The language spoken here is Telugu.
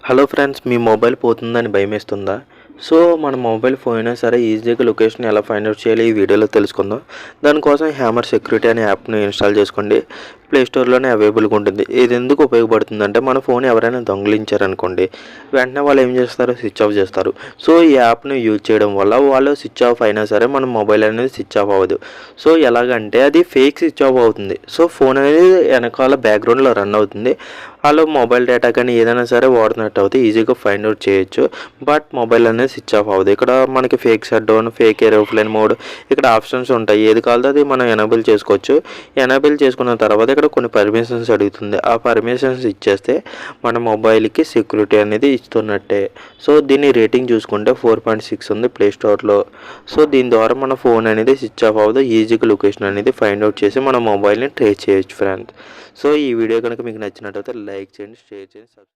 హలో ఫ్రెండ్స్, మీ మొబైల్ పోతుందని భయమేస్తుందా? సో మన మొబైల్ పోయినా సరే ఈజీగా లొకేషన్ ఎలా ఫైండ్ అవుట్ చేయాలి ఈ వీడియోలో తెలుసుకుందాం. దానికోసం హ్యామర్ సెక్యూరిటీ అనే యాప్ని ఇన్స్టాల్ చేసుకోండి. ప్లే స్టోర్లోనే అవైలబుల్గా ఉంటుంది. ఇది ఎందుకు ఉపయోగపడుతుందంటే మన ఫోన్ ఎవరైనా దొంగిలించారనుకోండి, వెంటనే వాళ్ళు ఏం చేస్తారు, స్విచ్ ఆఫ్ చేస్తారు. సో ఈ యాప్ను యూజ్ చేయడం వల్ల వాళ్ళు స్విచ్ ఆఫ్ అయినా సరే మన మొబైల్ అనేది స్విచ్ ఆఫ్ అవ్వదు. సో ఎలాగంటే అది ఫేక్ స్విచ్ ఆఫ్ అవుతుంది. సో ఫోన్ అనేది వెనకాల బ్యాక్గ్రౌండ్లో రన్ అవుతుంది. వాళ్ళు మొబైల్ డేటా కానీ ఏదైనా సరే వాడుతున్నట్టు అయితే ఈజీగా ఫైండ్ అవుట్ చేయొచ్చు. బట్ మొబైల్ అనేది స్విచ్ ఆఫ్ అవ్వదు. ఇక్కడ మనకి fake shut down, fake aeroplane mode ఇక్కడ ఆప్షన్స్ ఉంటాయి. ఏది కావాలో అది మనం ఎనేబుల్ చేసుకోవచ్చు. ఎనేబుల్ చేసుకున్న తర్వాత ఇక్కడ కొన్ని పర్మిషన్స్ అడుగుతుంది. ఆ పర్మిషన్స్ ఇచ్చేస్తే మన మొబైల్కి సెక్యూరిటీ అనేది ఇస్తున్నట్టే. సో దీని రేటింగ్ చూసుకుంటే 4.6 ఉంది ప్లే స్టోర్లో. సో దీని ద్వారా మన ఫోన్ అనేది స్విచ్ ఆఫ్ అవ్వదు. ఈజీగా లొకేషన్ అనేది ఫైండ్ అవుట్ చేసి మన మొబైల్ని ట్రేస్ చేయొచ్చు ఫ్రెండ్స్. సో ఈ వీడియో కనుక మీకు నచ్చినట్లయితే లైక్ చేయండి, షేర్ చేయండి,